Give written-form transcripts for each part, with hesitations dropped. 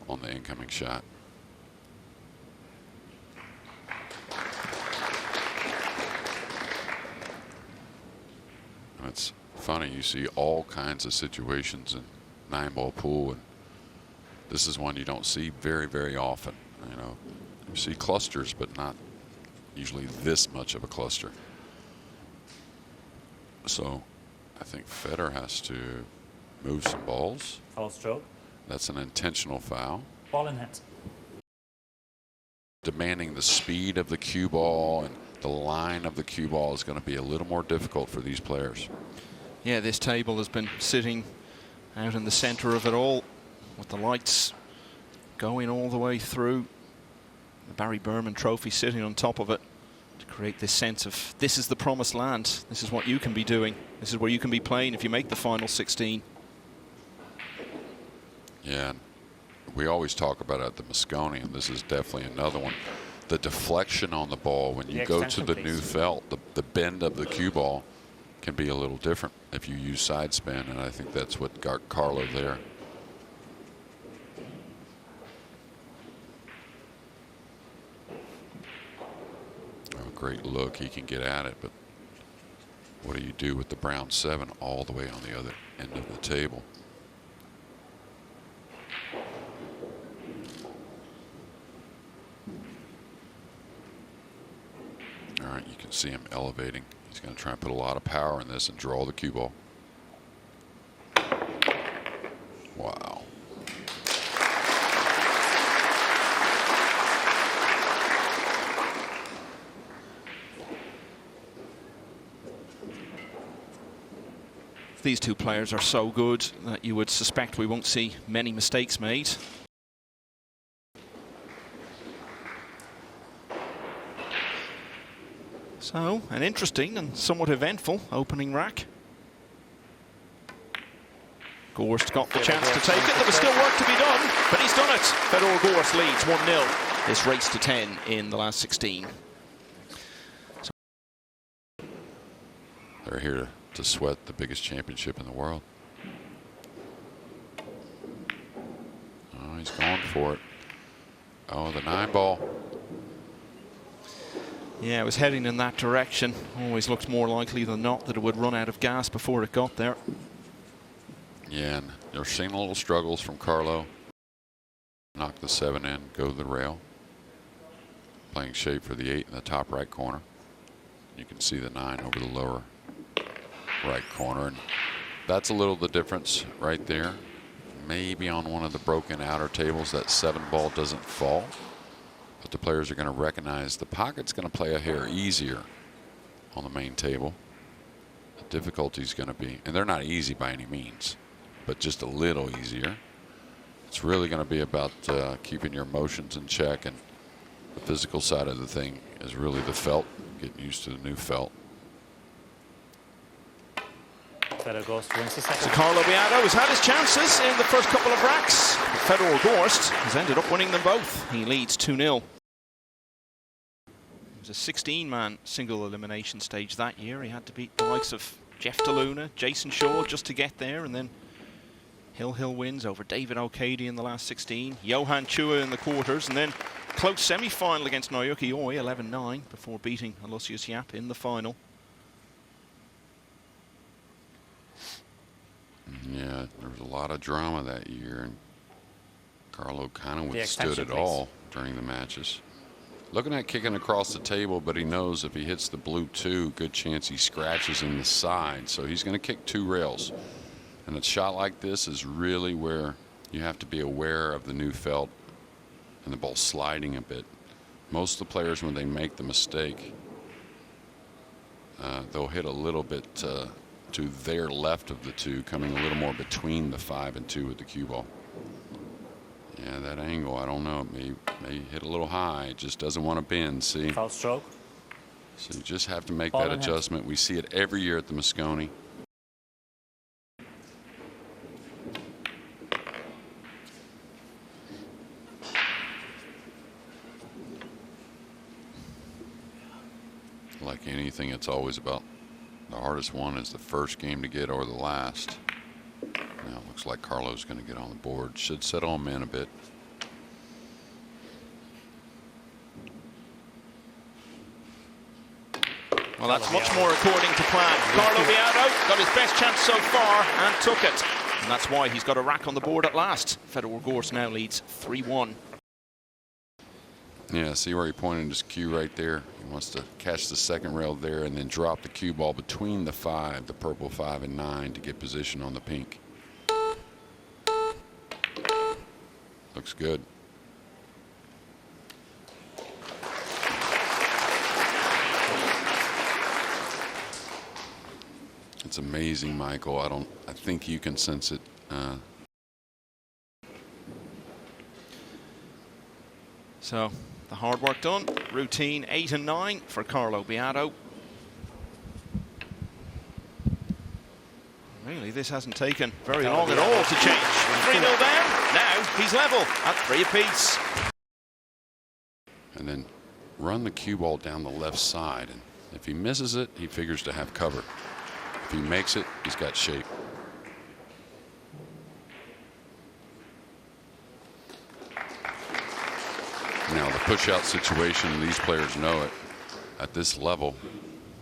on the incoming shot. And it's funny, you see all kinds of situations in 9-ball pool, and this is one you don't see very, very often. You know, you see clusters, but not usually this much of a cluster. So I think Fedor has to move some balls. Foul stroke. That's an intentional foul. Ball in hand. Demanding the speed of the cue ball and the line of the cue ball is going to be a little more difficult for these players. Yeah, this table has been sitting out in the center of it all, with the lights going all the way through. The Barry Berman trophy sitting on top of it to create this sense of this is the promised land. This is what you can be doing. This is where you can be playing if you make the final 16. Yeah, we always talk about it at the Moscone, and this is definitely another one. The deflection on the ball when you go to the new felt, the bend of the cue ball can be a little different if you use side spin, and I think that's what got Carlo there. Oh, great look, he can get at it, but what do you do with the brown 7 all the way on the other end of the table? All right, you can see him elevating. He's going to try and put a lot of power in this and draw the cue ball. Wow. These two players are so good that you would suspect we won't see many mistakes made. So, an interesting and somewhat eventful opening rack. Gorst got the chance to take it. There was still work to be done, but he's done it. Fedor Gorst leads 1-0. This race to 10 in the last 16. So they're here to sweat the biggest championship in the world. Oh, he's going for it. Oh, the 9-ball. Yeah, it was heading in that direction. Always looked more likely than not that it would run out of gas before it got there. Yeah, and you're seeing a little struggles from Carlo. Knock the 7 in, go to the rail. Playing shape for the 8 in the top right corner. You can see the 9 over the lower right corner, and that's a little the difference right there. Maybe on one of the broken outer tables that 7-ball doesn't fall. But the players are going to recognize the pocket's going to play a hair easier on the main table. The difficulty is going to be, and they're not easy by any means, but just a little easier. It's really going to be about keeping your emotions in check, and the physical side of the thing is really the felt, getting used to the new felt. Fedor Gorst wins the second. So Carlo Biado has had his chances in the first couple of racks. Fedor Gorst has ended up winning them both. He leads 2-0. It was a 16-man single elimination stage that year. He had to beat the likes of Jeff DeLuna, Jayson Shaw just to get there, and then Hill wins over David O'Cady in the last 16, Johan Chua in the quarters, and then close semi-final against Naoki Oi, 11-9, before beating Aloysius Yap in the final. Yeah, there was a lot of drama that year, and Carlo kind of withstood it all during the matches. Looking at kicking across the table, but he knows if he hits the blue 2, good chance he scratches in the side. So he's going to kick 2 rails. And a shot like this is really where you have to be aware of the new felt and the ball sliding a bit. Most of the players, when they make the mistake, they'll hit a little bit to their left of the 2, coming a little more between the 5 and 2 with the cue ball. Yeah, that angle, I don't know, it may hit a little high. It just doesn't want to bend, see? Foul stroke. So you just have to make that adjustment. We see it every year at the Moscone. Like anything, it's always about the hardest one is the first game to get or the last. Now it looks like Carlo's going to get on the board. Should settle him in a bit. Well, that's much more according to plan. Carlo Biado got his best chance so far and took it. And that's why he's got a rack on the board at last. Fedor Gorst now leads 3-1. Yeah, see where he pointed his cue right there? He wants to catch the second rail there and then drop the cue ball between the 5, the purple 5 and 9 to get position on the pink. Looks good. It's amazing, Michael. I think you can sense it. So the hard work done. Routine 8 and 9 for Carlo Biado. Really, this hasn't taken very long at all to change. 3-0 down. Now he's level at 3 apiece. And then run the cue ball down the left side. And if he misses it, he figures to have cover. If he makes it, he's got shape. Now the push-out situation, these players know it. At this level,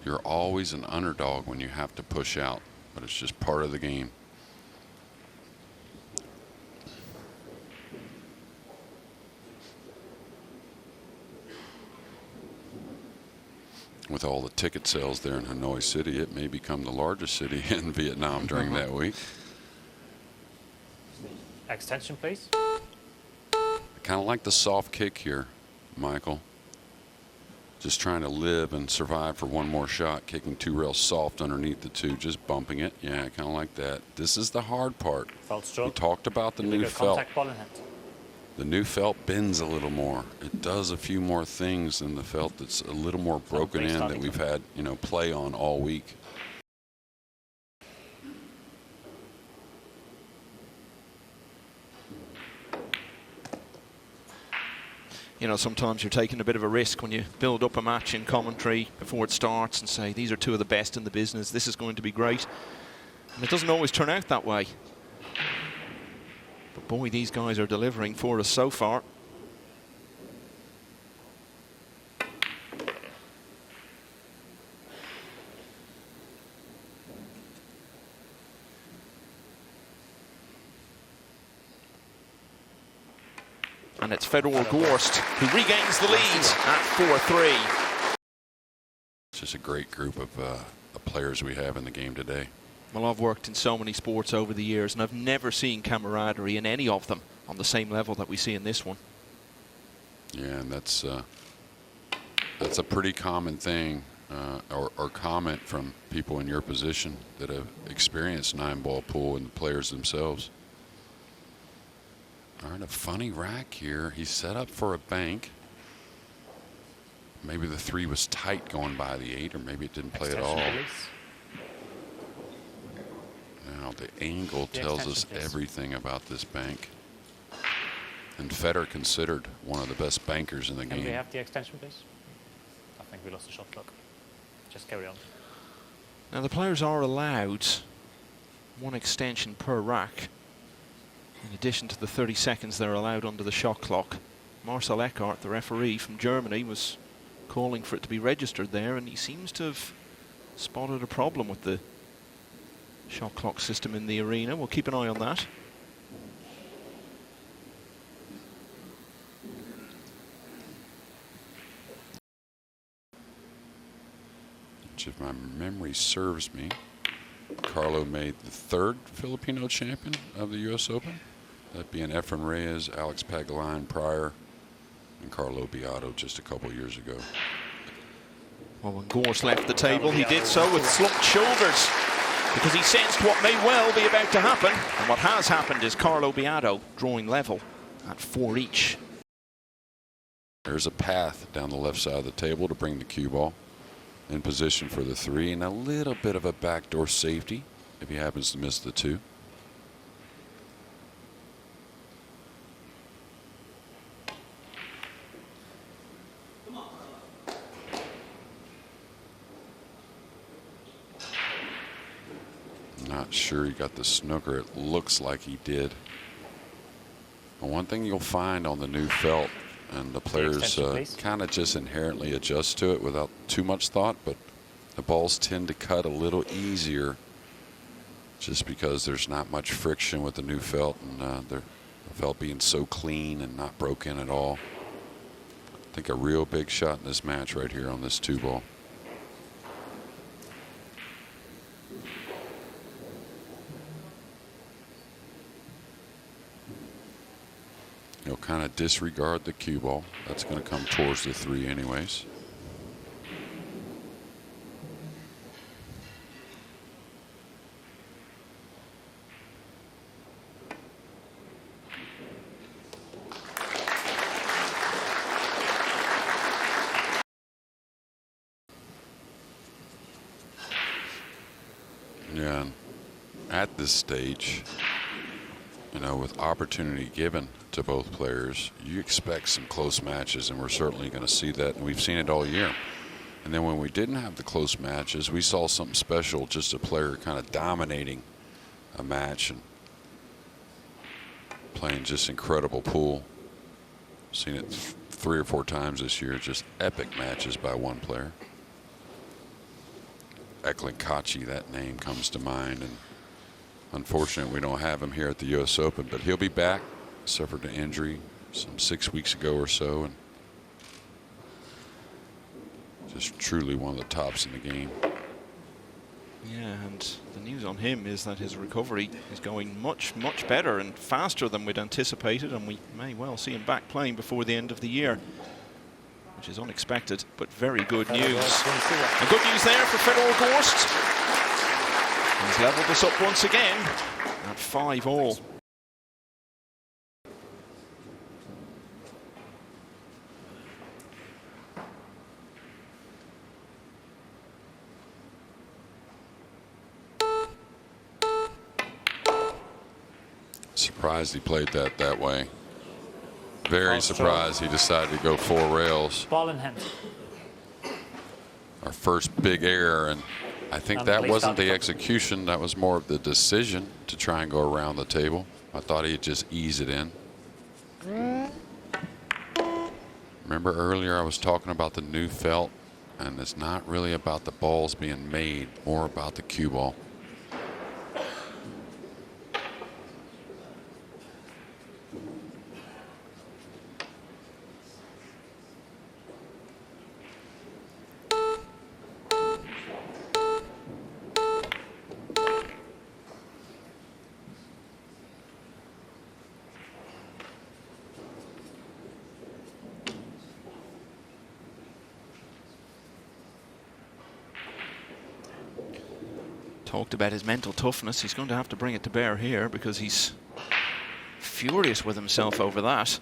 you're always an underdog when you have to push out, but it's just part of the game. With all the ticket sales there in Hanoi City, it may become the largest city in Vietnam during that week. Extension, please. I kind of like the soft kick here, Michael. Just trying to live and survive for one more shot, kicking 2 rails soft underneath the 2, just bumping it. Yeah, I kind of like that. This is the hard part. Felt stroke. We talked about the new felt. Contact ball in hand. The new felt bends a little more. It does a few more things than the felt that's a little more broken in that we've had, play on all week. Sometimes you're taking a bit of a risk when you build up a match in commentary before it starts and say, these are 2 of the best in the business, this is going to be great. And it doesn't always turn out that way. But boy, these guys are delivering for us so far. And it's Fedor Gorst who regains the lead at 4-3. It's just a great group of players we have in the game today. Well, I've worked in so many sports over the years, and I've never seen camaraderie in any of them on the same level that we see in this one. Yeah, and that's a pretty common thing or comment from people in your position that have experienced 9-ball pool and the players themselves. All right, a funny rack here. He's set up for a bank. Maybe the 3 was tight going by the 8, or maybe it didn't play at all. Now the angle tells us everything about this bank. And Fedor considered one of the best bankers in the game. Can we have the extension, please? I think we lost the shot clock. Just carry on. Now the players are allowed 1 extension per rack. In addition to the 30 seconds they're allowed under the shot clock. Marcel Eckhardt, the referee from Germany, was calling for it to be registered there, and he seems to have spotted a problem with the shot clock system in the arena. We'll keep an eye on that. Which, if my memory serves me, Carlo made the 3rd Filipino champion of the U.S. Open. That being Efren Reyes, Alex Pagalan prior, and Carlo Biado just a couple years ago. Well, when Gorst left the table, he did so with slumped shoulders because he sensed what may well be about to happen. And what has happened is Carlo Biado drawing level at 4 each. There's a path down the left side of the table to bring the cue ball in position for the 3, and a little bit of a backdoor safety if he happens to miss the 2. Not sure he got the snooker. It looks like he did. And one thing you'll find on the new felt, and the players kind of just inherently adjust to it without too much thought, but The balls tend to cut a little easier just because there's not much friction with the new felt, and the felt being so clean and not broken at all. I think a real big shot in this match right here on this 2-ball. He'll kind of disregard the cue ball. That's going to come towards the 3 anyways. Yeah, and at this stage, you know, with opportunity given to both players, you expect some close matches, and we're certainly going to see that, and we've seen it all year. And then when we didn't have the close matches, we saw something special, just a player kind of dominating a match and playing just incredible pool. Seen it 3 or 4 times this year, just epic matches by one player. Eklinkachi, that name comes to mind, and unfortunately we don't have him here at the U.S. Open, but he'll be back. Suffered an injury some 6 weeks ago or so, and just truly one of the tops in the game. Yeah, and the news on him is that his recovery is going much, much better and faster than we'd anticipated, and we may well see him back playing before the end of the year, which is unexpected, but very good news. And good news there for Fedor Gorst. He's levelled us up once again at 5-all. Surprised he played that way. Very surprised he decided to go 4 rails. Ball in hand. Our first big error, and I think that wasn't the execution, that was more of the decision to try and go around the table. I thought he'd just ease it in. Remember earlier I was talking about the new felt, and it's not really about the balls being made, more about the cue ball. Talked about his mental toughness. He's going to have to bring it to bear here because he's furious with himself over that.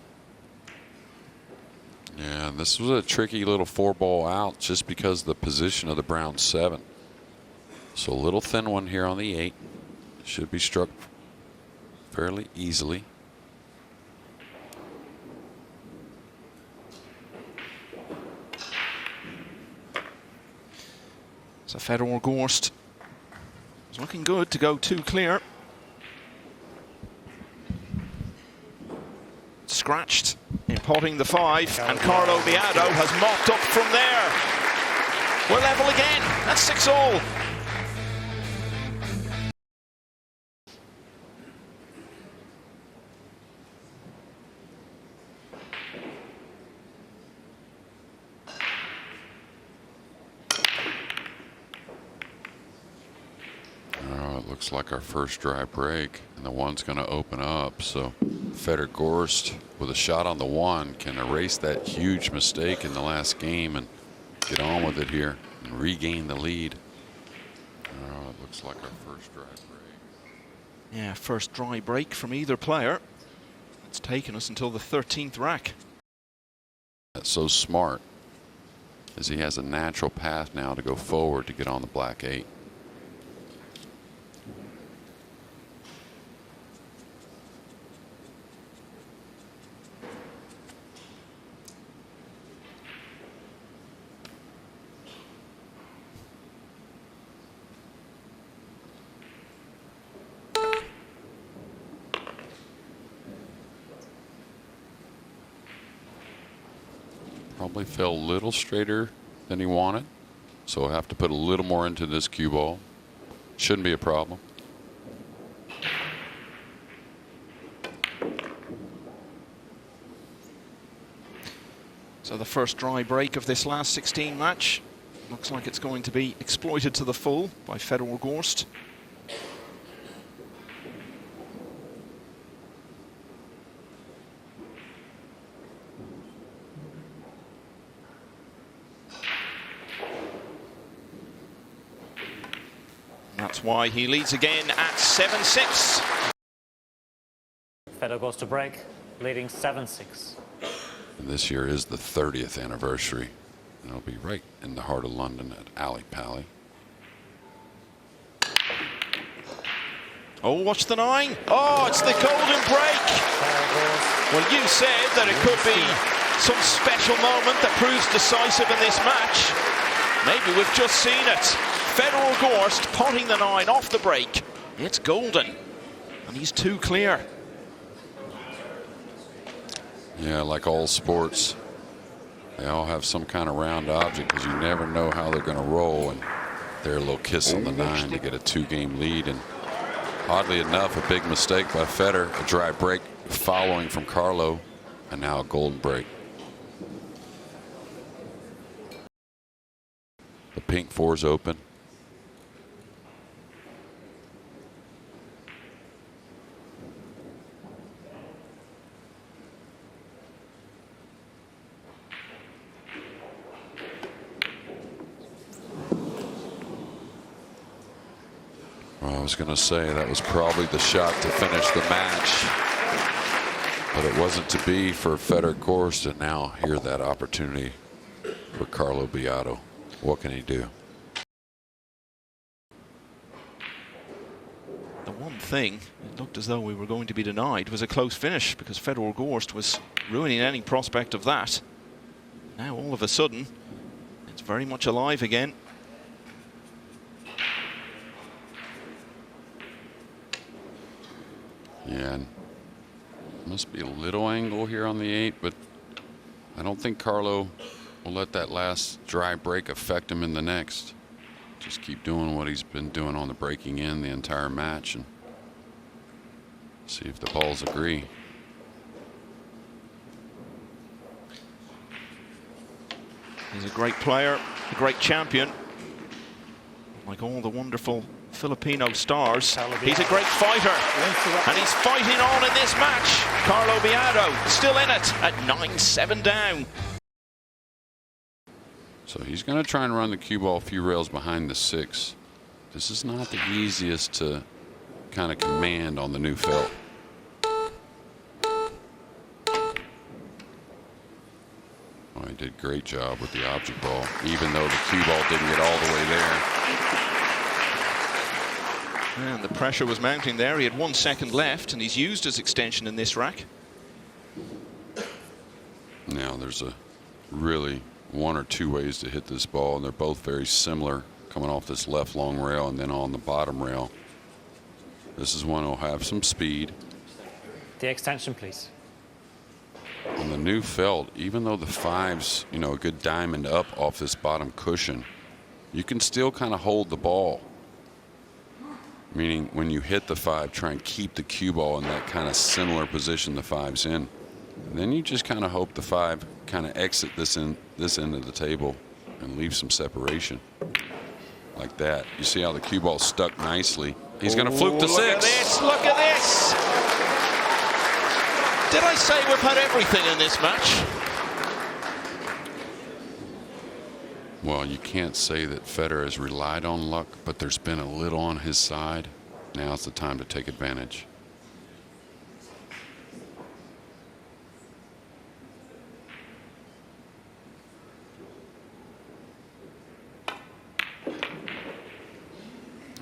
Yeah, this was a tricky little 4-ball out just because of the position of the brown 7. So a little thin one here on the 8. Should be struck fairly easily. So Fedor Gorst is looking good to go 2 clear. Scratched in potting the 5, and Carlo Biado has mopped up from there. We're level again. That's 6-all. Looks like our first dry break, and the 1's going to open up. So Fedor Gorst with a shot on the 1 can erase that huge mistake in the last game and get on with it here and regain the lead. It looks like our first dry break. Yeah, first dry break from either player. It's taken us until the 13th rack. That's so smart, as he has a natural path now to go forward to get on the black 8. Probably fell a little straighter than he wanted. So we'll have to put a little more into this cue ball. Shouldn't be a problem. So the first dry break of this last 16 match looks like it's going to be exploited to the full by Fedor Gorst. That's why he leads again at 7-6. Fedor goes to break, leading 7-6. And this year is the 30th anniversary. And it'll be right in the heart of London at Alley Pally. Oh, watch the 9. Oh, it's the golden break. Well, you said that it could be some special moment that proves decisive in this match. Maybe we've just seen it. Fedor Gorst potting the 9 off the break. It's golden. And he's too clear. Yeah, like all sports, they all have some kind of round object because you never know how they're going to roll. And there, a little kiss on the 9 to get a 2-game lead. And oddly enough, a big mistake by Fedor, a dry break following from Carlo, and now a golden break. The pink 4's open. Well, I was going to say that was probably the shot to finish the match, but it wasn't to be for Fedor Gorst, and now here that opportunity for Carlo Biado. What can he do? The one thing it looked as though we were going to be denied was a close finish, because Fedor Gorst was ruining any prospect of that. Now all of a sudden it's very much alive again. Yeah, and must be a little angle here on the 8, but I don't think Carlo will let that last dry break affect him in the next. Just keep doing what he's been doing on the breaking in the entire match and see if the balls agree. He's a great player, a great champion. Like all the wonderful Filipino stars, he's a great fighter, and he's fighting on in this match. Carlo Biado still in it at 9-7 down. So he's going to try and run the cue ball a few rails behind the 6. This is not the easiest to kind of command on the new felt. Well, he did a great job with the object ball, even though the cue ball didn't get all the way there. And the pressure was mounting there. He had 1 second left, and he's used his extension in this rack. Now there's a really 1 or 2 ways to hit this ball, and they're both very similar, coming off this left long rail and then on the bottom rail. This is one that'll have some speed. The extension, please. On the new felt, even though the 5's, you know, a good diamond up off this bottom cushion, you can still kind of hold the ball. Meaning when you hit the 5, try and keep the cue ball in that kind of similar position the 5's in. And then you just kind of hope the 5 kind of exit this end of the table and leave some separation. Like that. You see how the cue ball stuck nicely. He's going to fluke the 6. Look at this, look at this. Did I say we've had everything in this match? Well, you can't say that Fedor has relied on luck, but there's been a little on his side. Now's the time to take advantage.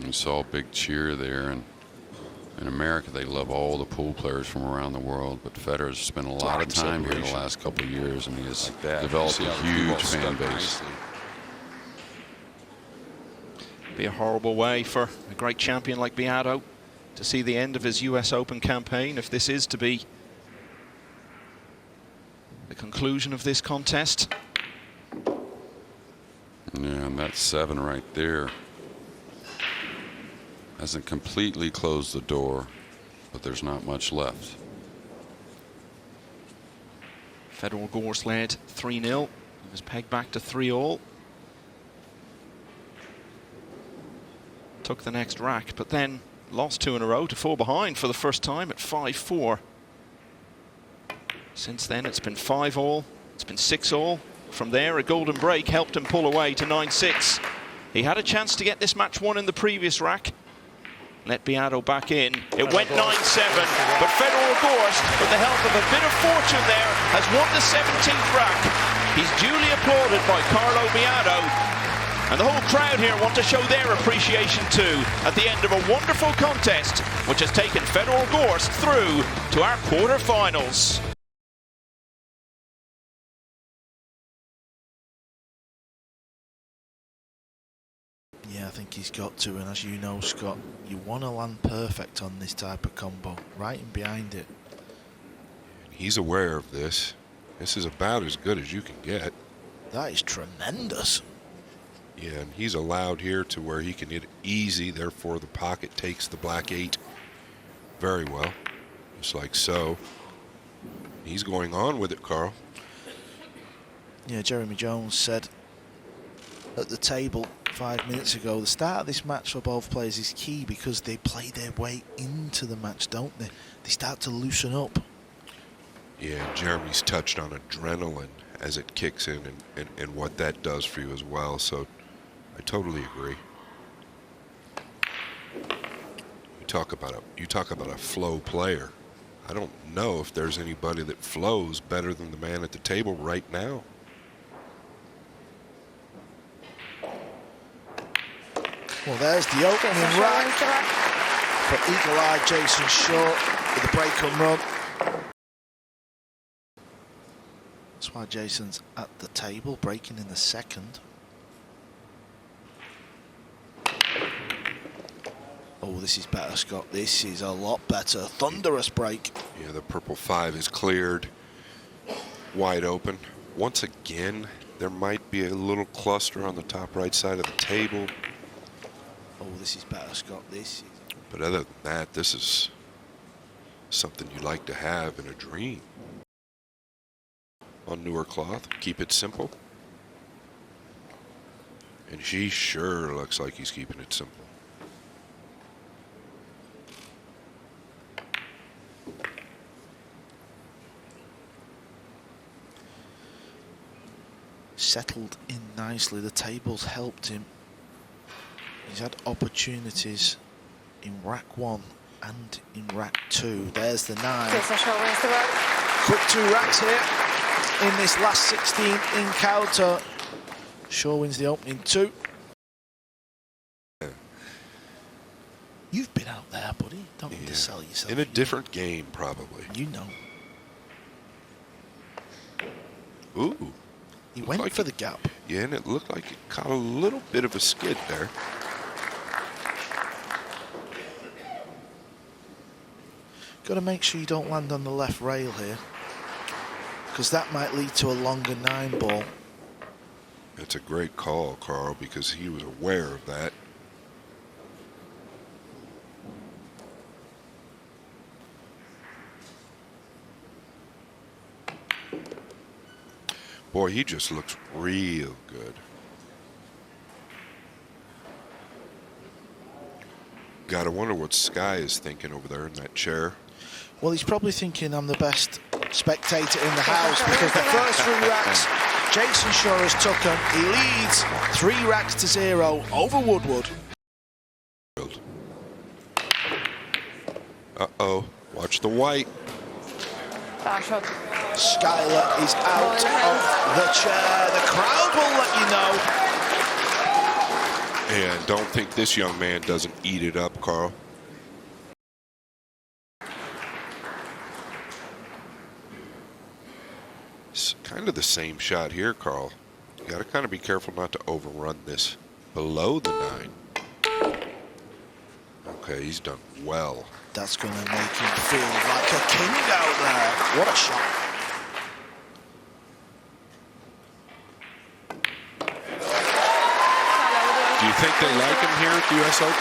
You saw a big cheer there, and in America they love all the pool players from around the world, but Fedor's spent a lot of time here the last couple of years, and he has developed a huge fan base. Be a horrible way for a great champion like Biado to see the end of his US Open campaign if this is to be the conclusion of this contest. Yeah, and that 7 right there hasn't completely closed the door, but there's not much left. Fedor Gorst led 3-0. He was pegged back to 3-all. Took the next rack, but then lost 2 in a row to 4 behind for the first time at 5-4. Since then, it's been 5-all. It's been 6-all. From there, a golden break helped him pull away to 9-6. He had a chance to get this match won in the previous rack. Let Biado back in. It went 9-7, but Fedor Gorst, with the help of a bit of fortune there, has won the 17th rack. He's duly applauded by Carlo Biado. And the whole crowd here want to show their appreciation too at the end of a wonderful contest, which has taken Fedor Gorst through to our quarter-finals. Yeah, I think he's got to, and as you know, Scott, you want to land perfect on this type of combo, right in behind it. He's aware of this. This is about as good as you can get. That is tremendous. Yeah, and he's allowed here to where he can hit it easy, therefore the pocket takes the black 8 very well, just like so. He's going on with it, Carl. Yeah, Jeremy Jones said at the table 5 minutes ago, the start of this match for both players is key because they play their way into the match, don't they? They start to loosen up. Yeah, Jeremy's touched on adrenaline as it kicks in and what that does for you as well, so I totally agree. You talk about a flow player. I don't know if there's anybody that flows better than the man at the table right now. Well, there's the opening rack for eagle-eyed Jayson Short with the break and run. That's why Jayson's at the table, breaking in the second. Oh, this is better, Scott. This is a lot better. Thunderous break. Yeah, the purple 5 is cleared, wide open. Once again, there might be a little cluster on the top right side of the table. Oh, this is better, Scott. This is... But other than that, this is something you like to have in a dream. On newer cloth, keep it simple. And she sure looks like he's keeping it simple. settled in nicely. The table's helped him. He's had opportunities in rack 1 and in rack 2. There's the 9. Jayson Short wins the rack. Quick 2 racks here in this last 16 encounter. Shaw wins the opening 2. You've been out there, buddy. Don't need to sell yourself. In a different game, probably. You know. Ooh. He went like for the gap. Yeah, and it looked like it caught a little bit of a skid there. Got to make sure you don't land on the left rail here, because that might lead to a longer 9-ball. It's a great call, Carl, because he was aware of that. Boy, he just looks real good. Gotta wonder what Sky is thinking over there in that chair. Well, he's probably thinking I'm the best spectator in the house, because the first 3 racks, Jayson Shaw has taken. He leads 3 racks to 0 over Woodward. Uh-oh, watch the white. Back shot. Skyler is out of the chair. The crowd will let you know. And don't think this young man doesn't eat it up, Carl. It's kind of the same shot here, Carl. You got to kind of be careful not to overrun this below the 9. Okay, he's done well. That's going to make him feel like a king out there. What a shot. they like him here at the U.S. Open?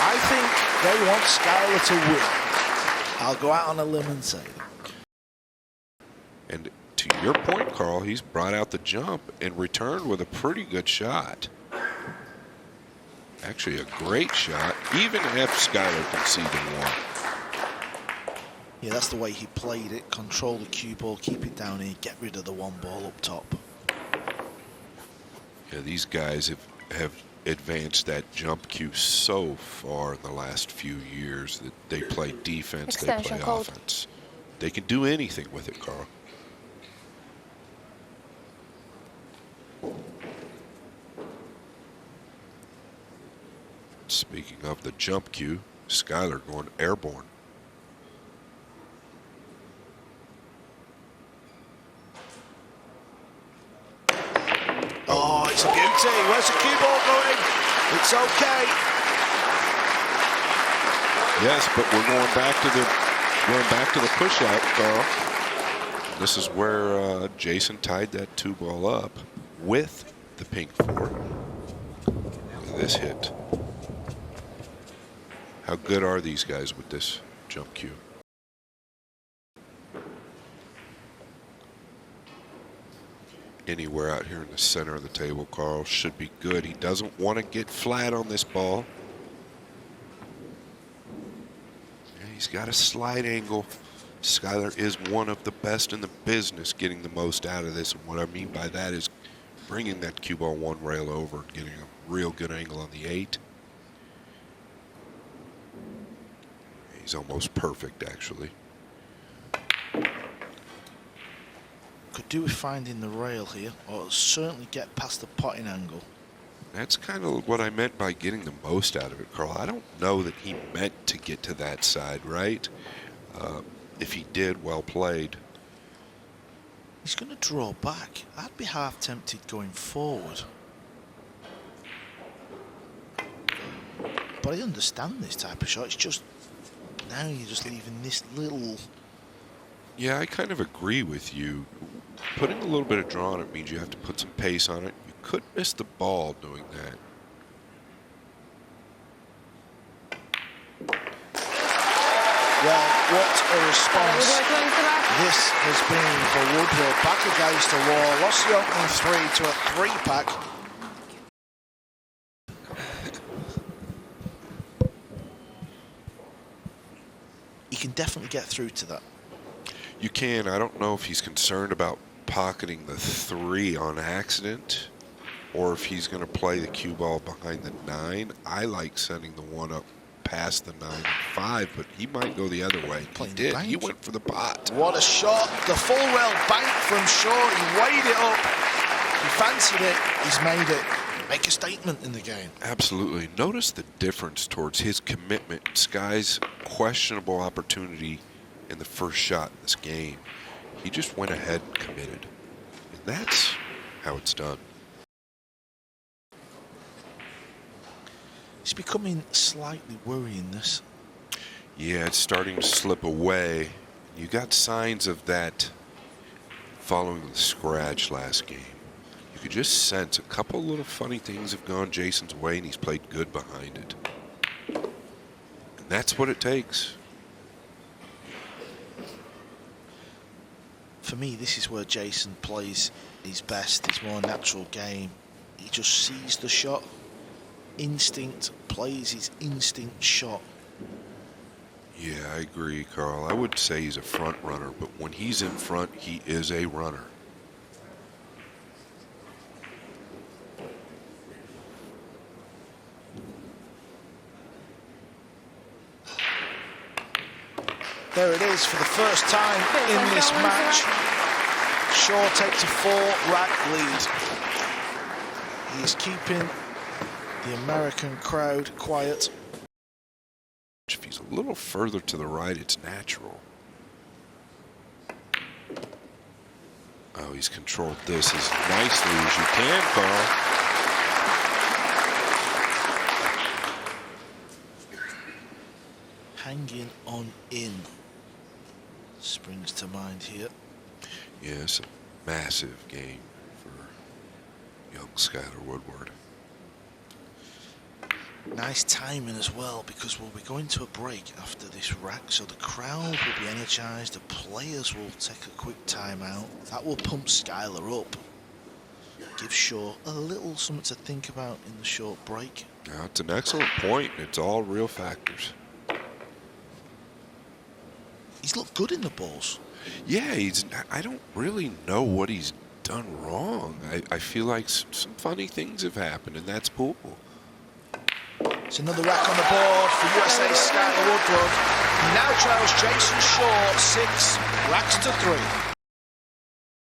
I think they want Skyler to win. I'll go out on a limb and say that. And to your point, Carl, he's brought out the jump and returned with a pretty good shot. Actually, a great shot, even if Skyler conceded one. Yeah, that's the way he played it. Control the cue ball, keep it down here, get rid of the one ball up top. Yeah, these guys have advanced that jump cue so far in the last few years that they play defense, they Extension play code. offense. They can do anything with it, Carl. Speaking of the jump cue, Skyler going airborne. Oh, it's a beauty. Where's the cue ball going? It's okay. Yes, but we're going back to the push out, Carl. This is where Jayson tied that 2-ball up with the pink 4. Look at this hit. How good are these guys with this jump cue? Anywhere out here in the center of the table, Carl, should be good. He doesn't want to get flat on this ball. Yeah, he's got a slight angle. Skyler is one of the best in the business getting the most out of this. And what I mean by that is bringing that cue ball 1 rail over and getting a real good angle on the 8. He's almost perfect, actually. Could do with finding the rail here, or certainly get past the potting angle. That's kind of what I meant by getting the most out of it, Carl. I don't know that he meant to get to that side, right? If he did, well played. He's going to draw back. I'd be half tempted going forward. But I understand this type of shot. It's just, now you're just leaving this little... Yeah, I kind of agree with you. Putting a little bit of draw on it means you have to put some pace on it. You could miss the ball doing that. Well, what a response Woodward going to the back. this has been for Woodward. Back against the wall, lost the opening 3 to a 3-pack. He can definitely get through to that. You can. I don't know if he's concerned about pocketing the 3 on accident or if he's going to play the cue ball behind the 9. I like sending the 1 up past the 9 and 5, but he might go the other way. He Playing did. bank. He went for the pot. What a shot. The full rail bank from short. He weighed it up. He fancied it. He's made it. Make a statement in the game. Absolutely. Notice the difference towards his commitment. Sky's questionable opportunity in the first shot in this game. He just went ahead and committed. And that's how it's done. It's becoming slightly worrying, this. Yeah, it's starting to slip away. You got signs of that following the scratch last game. You could just sense a couple little funny things have gone Jayson's way, and he's played good behind it. And that's what it takes. For me, this is where Jayson plays his best, his more natural game. He just sees the shot, instinct, plays his instinct shot. Yeah, I agree, Carl. I would say he's a front runner, but when he's in front, he is a runner. There it is for the first time in this match. Shaw takes a 4-rack lead. He is keeping the American crowd quiet. If he's a little further to the right, it's natural. Oh, he's controlled this as nicely as you can, Carl. Hanging on in springs to mind here. Yes, a massive game for young Skyler Woodward. Nice timing as well, because we'll be going to a break after this rack, so the crowd will be energised, the players will take a quick time out. That will pump Skyler up, give Shaw a little something to think about in the short break. Now, it's an excellent point. It's all real factors. He's looked good in the balls. Yeah, I don't really know what he's done wrong. I feel like some funny things have happened, and that's pool. It's another rack on the board for USA Skyler Woodward. He now trails Jayson short 6 racks to 3.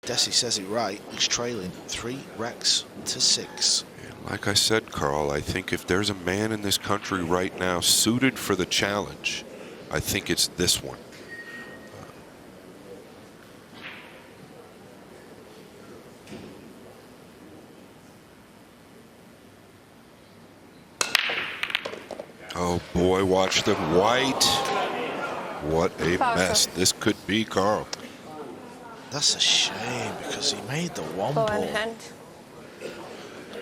Desi says it right. He's trailing 3 racks to 6. Yeah, like I said, Carl, I think if there's a man in this country right now suited for the challenge, I think it's this one. Oh boy, watch the white. What a mess this could be, Carl. That's a shame, because he made the one Ball ball. in hand.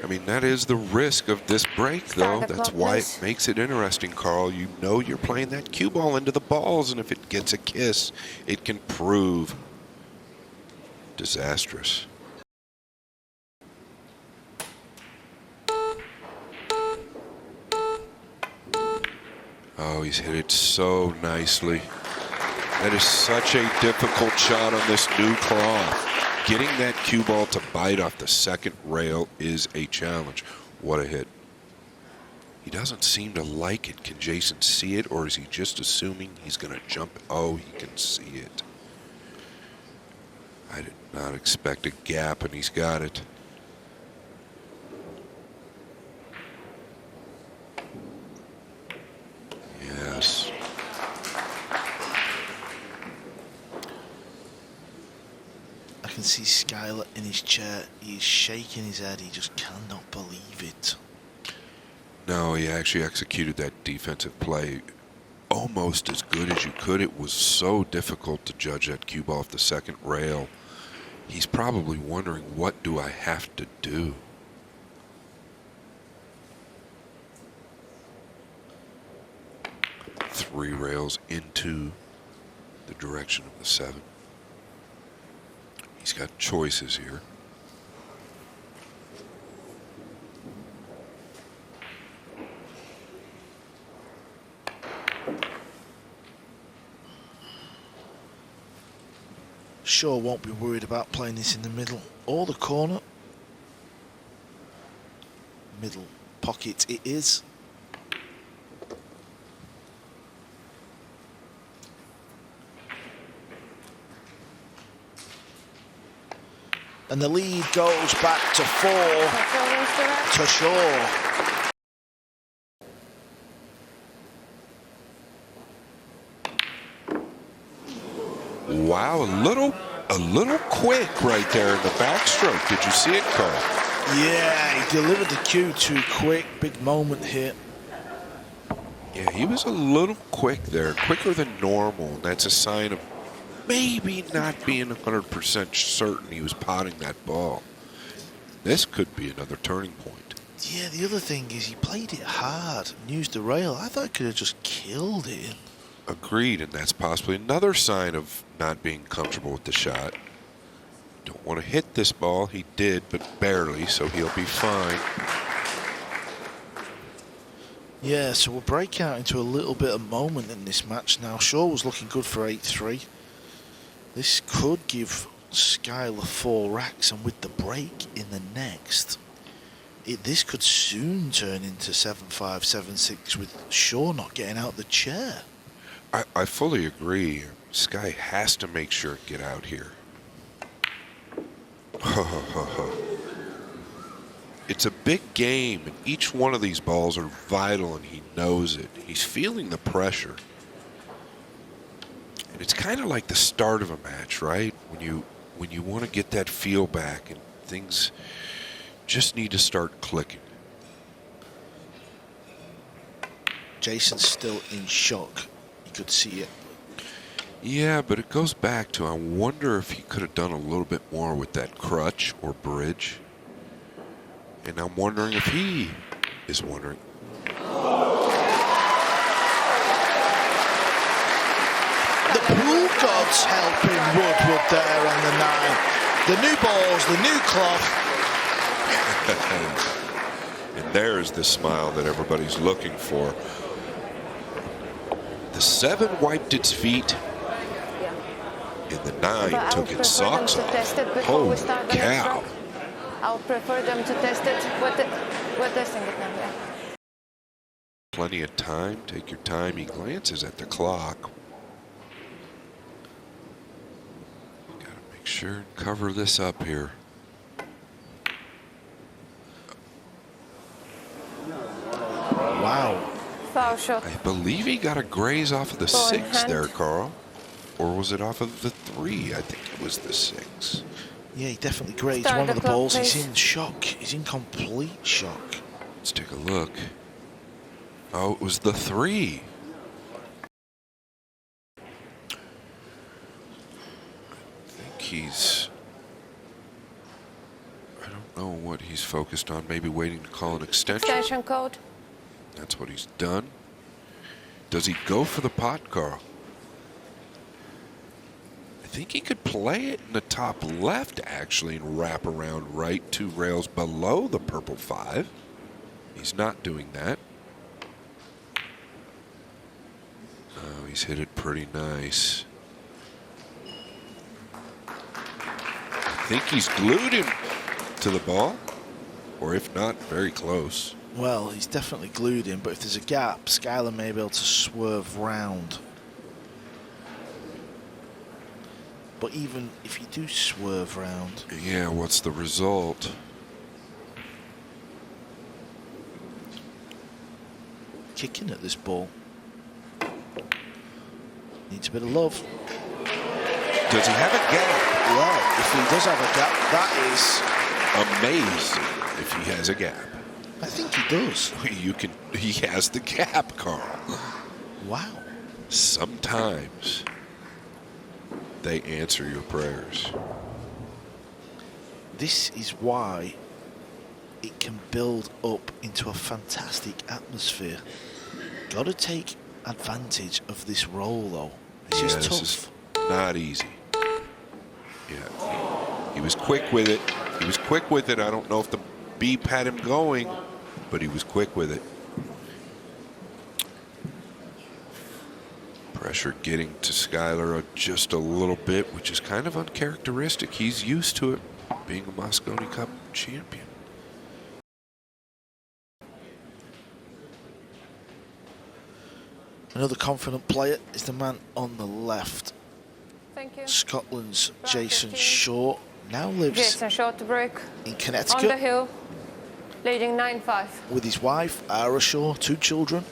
I mean, that is the risk of this break, though. Start the That's clock, why please. it makes it interesting, Carl. You know you're playing that cue ball into the balls, and if it gets a kiss, it can prove disastrous. Oh, he's hit it so nicely. That is such a difficult shot on this new cloth. Getting that cue ball to bite off the second rail is a challenge. What a hit. He doesn't seem to like it. Can Jayson see it, or is he just assuming he's going to jump? Oh, he can see it. I did not expect a gap, and he's got it. Yes. I can see Skyler in his chair. He's shaking his head. He just cannot believe it. No, he actually executed that defensive play almost as good as you could. It was so difficult to judge that cue ball off the second rail. He's probably wondering, what do I have to do? Three rails into the direction of the 7. He's got choices here. Shaw won't be worried about playing this in the middle or the corner. Middle pocket it is. And the lead goes back to 4 to Shaw. Wow, a little quick right there in the backstroke. Did you see it, Carl? Yeah, he delivered the cue too quick. Big moment here. Yeah, he was a little quick there, quicker than normal. And that's a sign of maybe not being 100% certain he was potting that ball. This could be another turning point. Yeah, the other thing is he played it hard and used the rail. I thought he could have just killed it. Agreed, and that's possibly another sign of not being comfortable with the shot. Don't want to hit this ball. He did, but barely, so he'll be fine. Yeah, so we'll break out into a little bit of moment in this match now. Shaw was looking good for 8-3. This could give Skyler 4 racks, and with the break in the next, this could soon turn into 7-5, 7-6 with Shaw not getting out the chair. I fully agree. Sky has to make sure and get out here. It's a big game, and each one of these balls are vital, and he knows it. He's feeling the pressure. And it's kind of like the start of a match, right? When you want to get that feel back, and things just need to start clicking. Jayson's still in shock. You could see it. Yeah, but it goes back to, I wonder if he could have done a little bit more with that crutch or bridge. And I'm wondering if he is wondering. God's helping Woodward there on the 9. The new balls, the new cloth. And there's the smile that everybody's looking for. The 7 wiped its feet, and the 9 took its socks off. Holy cow. I'll prefer them to test it. We're testing it now, yeah. Plenty of time. Take your time. He glances at the clock. Got to make sure and cover this up here. Wow. Foul shot. I believe he got a graze off of the Ball in 6 hand. there, Carl. Or was it off of the 3? I think it was the 6. Yeah, he definitely grazed Start one of the the balls. clock, He's please. in shock. He's in complete shock. Let's take a look. Oh, it was the 3. I think he's... I don't know what he's focused on. Maybe waiting to call an extension. Extension code. That's what he's done. Does he go for the pot, Carl? I think he could play it in the top left, actually, and wrap around right 2 rails below the purple 5. He's not doing that. Oh, he's hit it pretty nice. I think he's glued him to the ball, or if not, very close. Well, he's definitely glued in, but if there's a gap, Skyler may be able to swerve round. But even if you do swerve round... Yeah, what's the result? Kicking at this ball. Needs a bit of love. Does he have a gap? Well, if he does have a gap, that Amazing if he has a gap. is... I think he does. He has the gap, Carl. Wow. Sometimes they answer your prayers. This is why it can build up into a fantastic atmosphere. Got to take advantage of this role, though. It's just this tough. is not easy. Yeah, he was quick with it. He was quick with it. I don't know if the beep had him going, but he was quick with it. Pressure getting to Skyler just a little bit, which is kind of uncharacteristic. He's used to it, being a Mosconi Cup champion. Another confident player is the man on the left. Thank you. Scotland's Back Jayson 15. Shaw now lives Jayson short to break. in On the Connecticut hill. Leading 9-5. with his wife, Harrah Shaw, 2 children.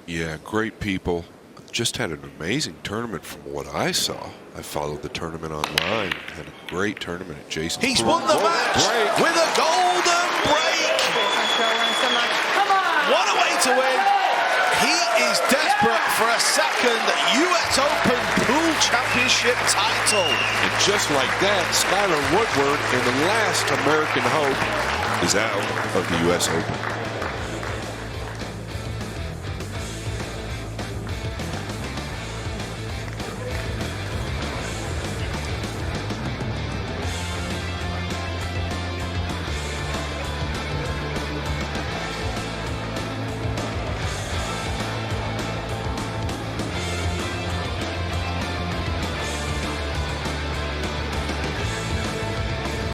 Yeah, great people. Just had an amazing tournament from what I saw. I followed the tournament online. Had a great tournament at Jayson. He's won the match with a golden break. Jayson short won so much. Come on! What a way to win. He is desperate for a second US Open Pool Championship title. And just like that, Skyler Woodward, in the last American hope, is out of the US Open.